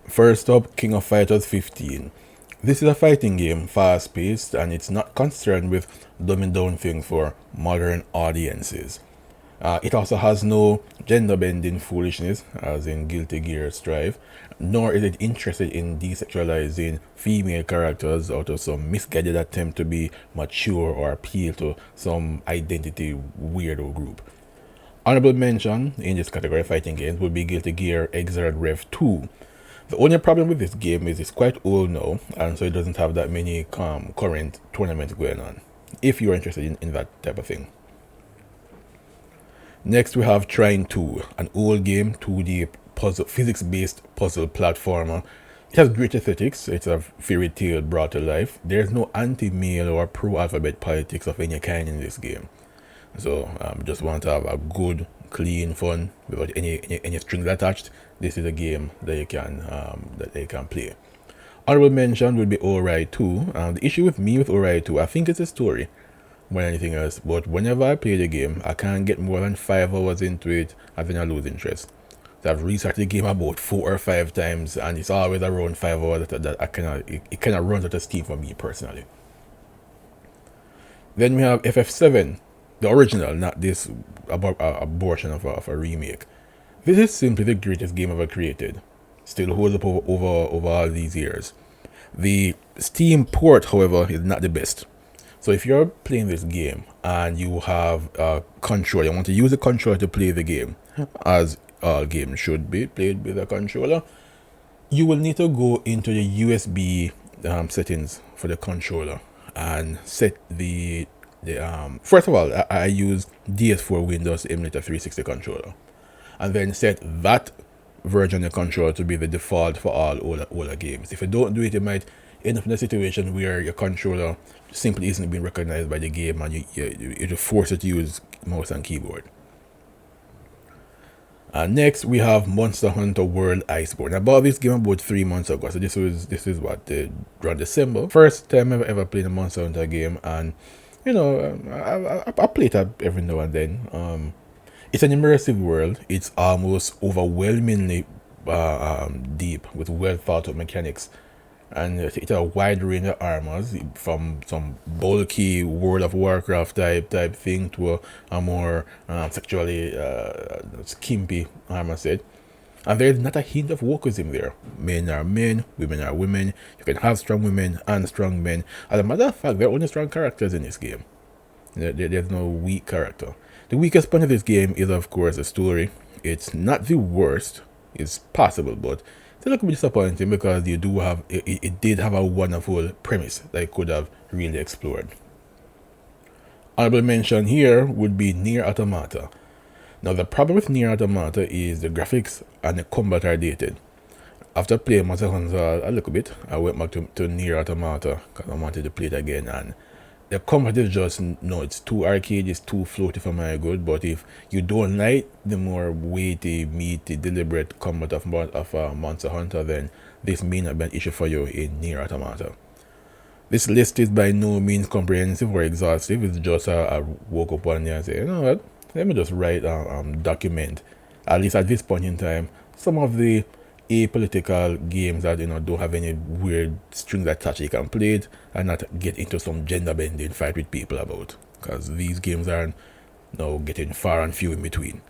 First up, King of Fighters 15. This is a fighting game, fast-paced, and it's not concerned with dumbing down things for modern audiences. It also has no gender-bending foolishness, as in Guilty Gear Strive, nor is it interested in desexualizing female characters out of some misguided attempt to be mature or appeal to some identity weirdo group. Honorable mention in this category of fighting games would be Guilty Gear Xrd Rev 2. The only problem with this game is it's quite old now, and so it doesn't have that many current tournaments going on, if you're interested in that type of thing. Next we have Trine 2, an old game 2D physics-based puzzle platformer. It has great aesthetics, it's a fairy tale brought to life. There's no anti-male or pro-alphabet politics of any kind in this game. So just want to have a good, clean fun without any strings attached. This is a game that you can play. Honorable mention would be Ori 2. The issue with me with Ori 2, I think it's a story more than anything else. But whenever I play the game, I can't get more than 5 hours into it, and then I lose interest. So I've restarted the game about 4 or 5 times, and it's always around 5 hours that I cannot. It kind of runs out of steam for me personally. Then we have FF7. The original, not this abortion of a remake. This is simply the greatest game ever created. Still holds up over all these years. The Steam port, however, is not the best. So if you're playing this game and you have a controller, you want to use a controller to play the game, as all games should be played with a controller, you will need to go into the USB settings for the controller and set the first of all, I use DS4 Windows to emulate a 360 controller, and then set that version of the controller to be the default for all older games. If you don't do it, you might end up in a situation where your controller simply isn't being recognized by the game, and you're forced to use mouse and keyboard. Next we have Monster Hunter World Iceborne. I bought this game about 3 months ago, so this is what around December. First time I've ever played a Monster Hunter game, and you know, I play it every now and then. It's an immersive world. It's almost overwhelmingly deep with well thought out mechanics, and it's a wide range of armors, from some bulky World of Warcraft type thing to a more sexually skimpy armor set. And there's not a hint of wokeism there. Men are men, women are women. You can have strong women and strong men. As a matter of fact, there are only strong characters in this game. There's no weak character. The weakest point of this game is, of course, the story. It's not the worst. It's possible, but it's a little bit disappointing because it did have a wonderful premise that it could have really explored. Honorable mention here would be Nier Automata. Now the problem with Nier Automata is the graphics and the combat are dated. After playing Monster Hunter a little bit, I went back to Nier Automata because I wanted to play it again, and the combat is just, no, it's too arcade, it's too floaty for my good. But if you don't like the more weighty, meaty, deliberate combat of Monster Hunter, then this may not be an issue for you in Nier Automata. This list is by no means comprehensive or exhaustive. It's just I woke up one day and say, you know what, let me just write document, at least at this point in time, some of the apolitical games that don't have any weird strings attached. You can play it and not get into some gender bending fight with people about, because these games are now getting far and few in between.